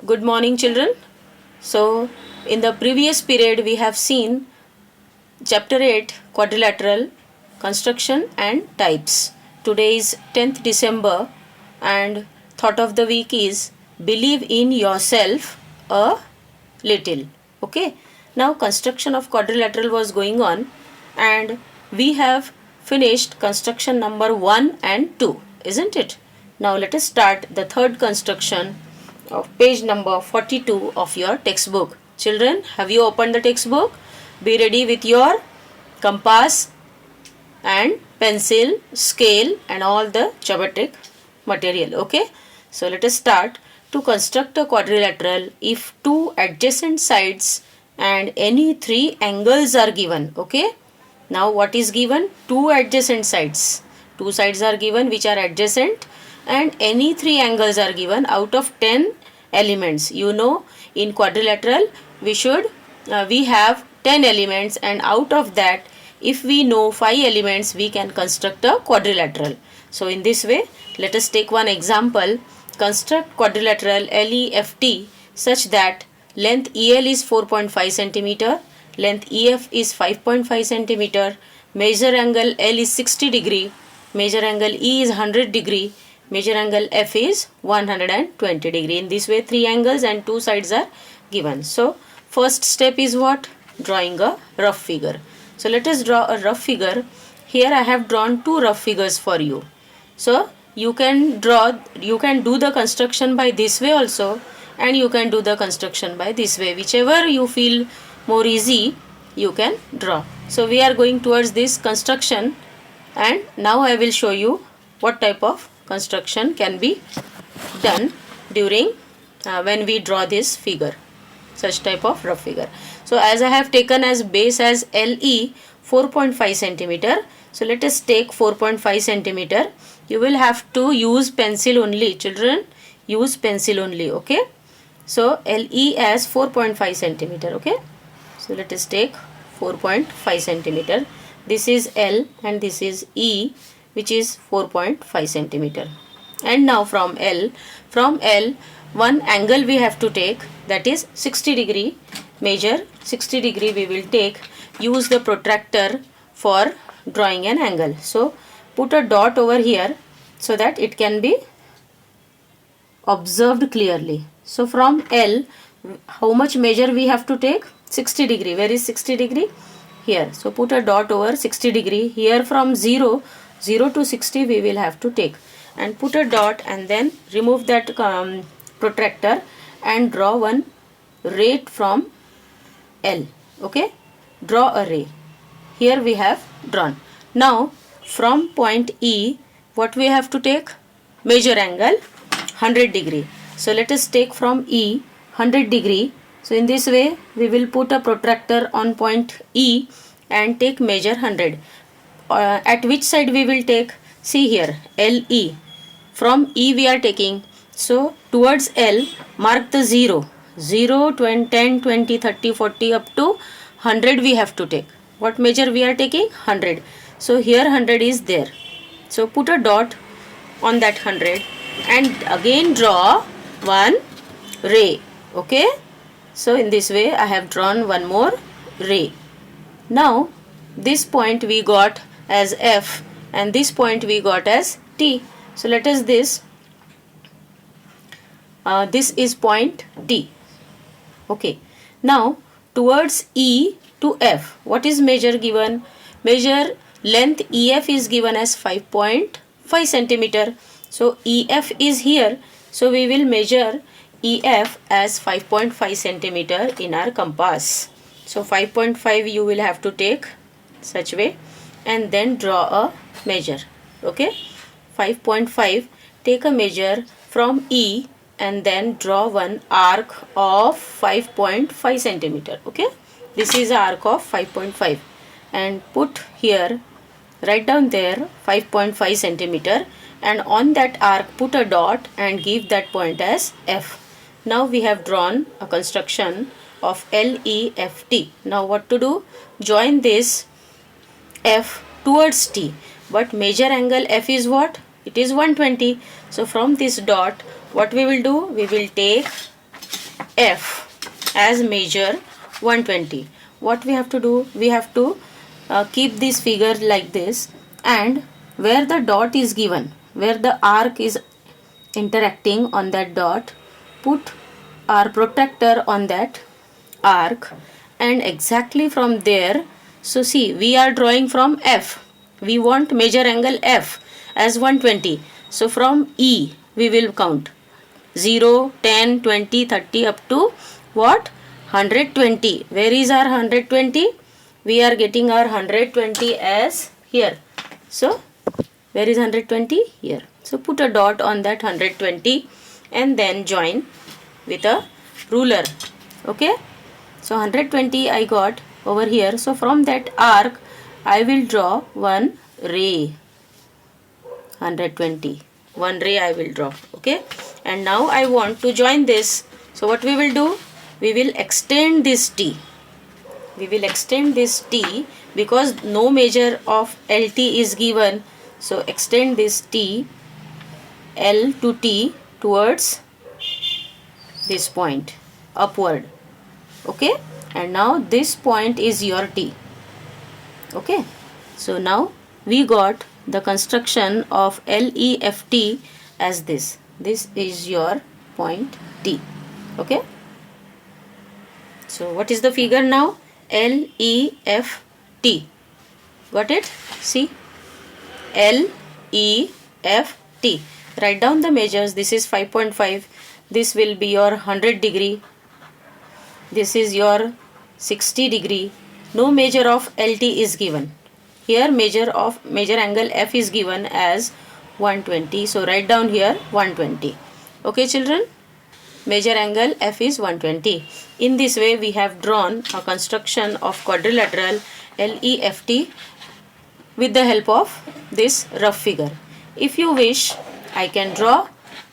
Good morning, children. So, in the previous period, we have seen Chapter 8 Quadrilateral Construction and Types. Today is 10th December, and thought of the week is Believe in yourself a little. Okay, now construction of quadrilateral was going on, and we have finished construction number 1 and 2, isn't it? Now, let us start the third construction of page number 42 of your textbook. Children, have you opened the textbook? Be ready with your compass and pencil, scale and all the geometric material. Okay, so let us start. To construct a quadrilateral, if two adjacent sides and any three angles are given. Okay, now what is given? Two adjacent sides. Two sides are given which are adjacent, and any three angles are given out of 10 elements. You know, in quadrilateral we have 10 elements, and out of that, if we know 5 elements, we can construct a quadrilateral. So in this way, let us take one example. Construct quadrilateral LEFT such that length EL is 4.5 cm, length EF is 5.5 cm, measure angle L is 60 degree, measure angle E is 100 degree, measure angle F is 120 degree. In this way, 3 angles and 2 sides are given. So first step is what? Drawing a rough figure. So let us draw a rough figure. Here I have drawn 2 rough figures for you. So you can do the construction by this way also, and you can do the construction by this way. Whichever you feel more easy, you can draw. So we are going towards this construction, and now I will show you what type of construction can be done during when we draw this figure, such type of rough figure. So as I have taken as base as LE 4.5 centimeter, so let us take 4.5 centimeter. You will have to use pencil only, children. Use pencil only. Okay. So LE as 4.5 centimeter. Okay. So let us take 4.5 centimeter. This is L and this is E, which is 4.5 centimeter. And now from L one angle we have to take, that is 60 degree. Measure 60 degree we will take. Use the protractor for drawing an angle. So put a dot over here so that it can be observed clearly. So from L, how much measure we have to take? 60 degree. Where is 60 degree? Here. So put a dot over 60 degree. Here from 0 to 60 we will have to take, and put a dot, and then remove that protractor and draw one ray from L. Okay, draw a ray. Here we have drawn. Now from point E, what we have to take? Measure angle 100 degree. So let us take from E 100 degree. So in this way we will put a protractor on point E and take measure 100. At which side we will take? See here, LE. From E we are taking. So towards L, mark the 0. 0, 20, 10, 20, 30, 40 up to 100 we have to take. What measure we are taking? 100. So here 100 is there. So put a dot on that 100 and again draw one ray. Okay. So in this way I have drawn one more ray. Now this point we got as F and this point we got as T. So let us this is point T. Okay. Now towards E to F, what is measure given? Measure length EF is given as 5.5 centimeter. So EF is here. So we will measure EF as 5.5 centimeter in our compass. So 5.5 you will have to take such way and then draw a measure. Okay. 5.5, take a measure from E and then draw one arc of 5.5 centimeter. Okay, this is arc of 5.5 and put here, write down there 5.5 centimeter, and on that arc put a dot and give that point as F. Now we have drawn a construction of LEFT. Now what to do? Join this F towards T, but measure angle F is what? It is 120. So from this dot, what we will do? We will take F as measure 120. What we have to do? We have to keep this figure like this, and where the dot is given, where the arc is interacting on that dot, put our protractor on that arc, and exactly from there, so see, we are drawing from F. We want major angle F as 120. So from E we will count 0, 10, 20, 30 up to what? 120. Where is our 120? We are getting our 120 as here. So where is 120? Here. So put a dot on that 120 and then join with a ruler. Okay. So 120 I got over here. So from that arc I will draw one ray. 120. One ray I will draw. Okay. And now I want to join this. So what we will do? We will extend this T. We will extend this T because no measure of LT is given. So extend this T, L to T towards this point, upward. Okay. And now this point is your T. Okay. So now we got the construction of LEFT as this. This is your point T. Okay. So what is the figure now? LEFT. Got it? See? LEFT. Write down the measures. This is 5.5. This will be your 100 degree. This is your 60 degree. No measure of LT is given. Here measure angle F is given as 120. So write down here 120. Okay children? Measure angle F is 120. In this way we have drawn a construction of quadrilateral LEFT with the help of this rough figure. If you wish, I can draw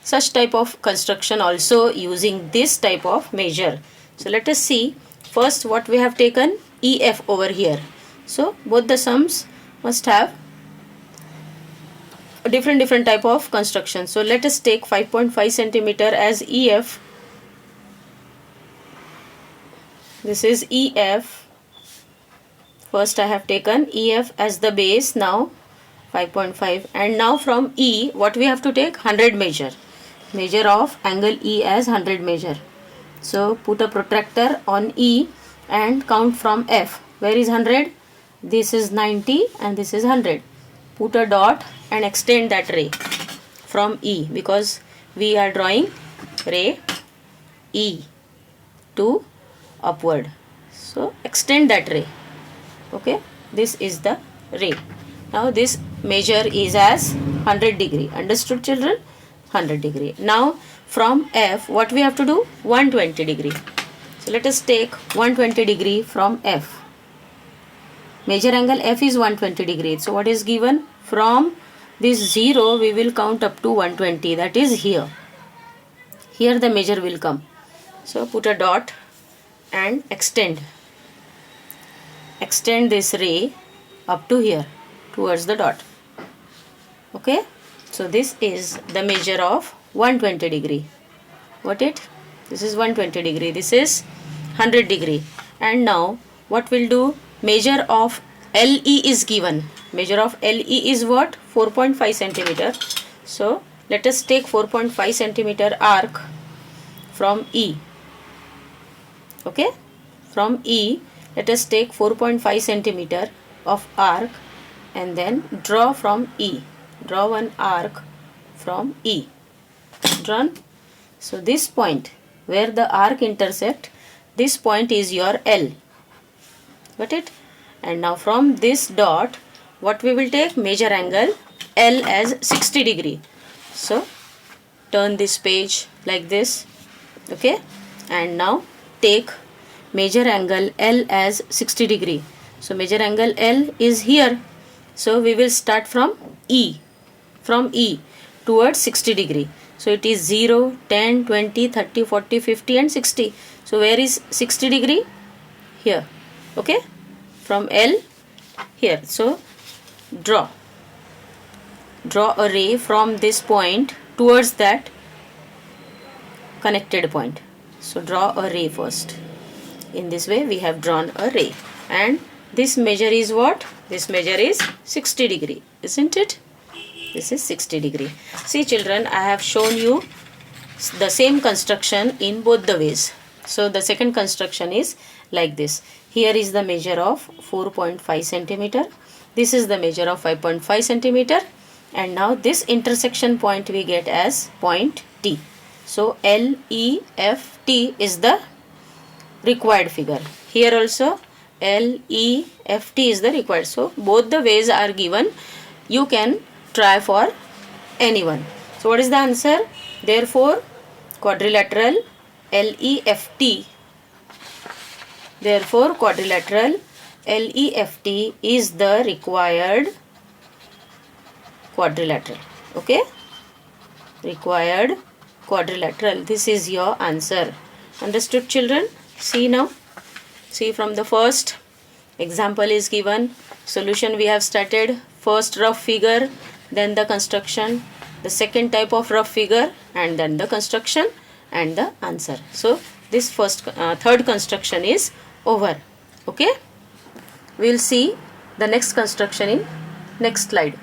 such type of construction also using this type of measure. So let us see first what we have taken, EF over here. So both the sums must have a different type of construction. So let us take 5.5 centimeter as EF. This is EF. First I have taken EF as the base, now 5.5, and now from E what we have to take? 100 measure. Measure of angle E as 100 measure. So put a protractor on E and count from F. Where is 100? This is 90 and this is 100. Put a dot and extend that ray from E because we are drawing ray E to upward. So extend that ray. Okay, this is the ray. Now this measure is as 100 degree. Understood children? 100 degree. Now from F what we have to do? 120 degree. So let us take 120 degree from F. Measure angle F is 120 degree. So what is given? From this 0 we will count up to 120, that is here. Here the measure will come. So put a dot and extend this ray up to here towards the dot. Okay. So this is the measure of 120 degree. Got it? This is 120 degree. This is 100 degree. And now what we'll do? Measure of LE is given. Measure of LE is what? 4.5 centimeter. So let us take 4.5 centimeter arc from E. Okay. From E let us take 4.5 centimeter of arc and then draw from E. Draw one arc from E. Drawn. So this point where the arc intersect, this point is your L. Got it? And now from this dot what we will take? Measure angle L as 60 degree. So turn this page like this. Okay. And now take measure angle L as 60 degree. So measure angle L is here. So we will start from E. From E towards 60 degree. So it is 0, 10, 20, 30, 40, 50 and 60. So where is 60 degree? Here. Okay. From L here. So draw a ray from this point towards that connected point. So draw a ray first. In this way we have drawn a ray, and this measure is what? This measure is 60 degree, isn't it? This is 60 degree. See children, I have shown you the same construction in both the ways. So the second construction is like this. Here is the measure of 4.5 centimeter. This is the measure of 5.5 centimeter. And now this intersection point we get as point T. So LEFT is the required figure. Here also LEFT is the required. So both the ways are given. You can try for anyone. So what is the answer? Therefore quadrilateral LEFT. Therefore quadrilateral LEFT is the required quadrilateral. Okay, required quadrilateral. This is your answer. Understood children? See now. See, from the first example is given, solution we have started. First rough figure, then the construction, the second type of rough figure, and then the construction and the answer. So this third construction is over. Okay, we will see the next construction in next slide.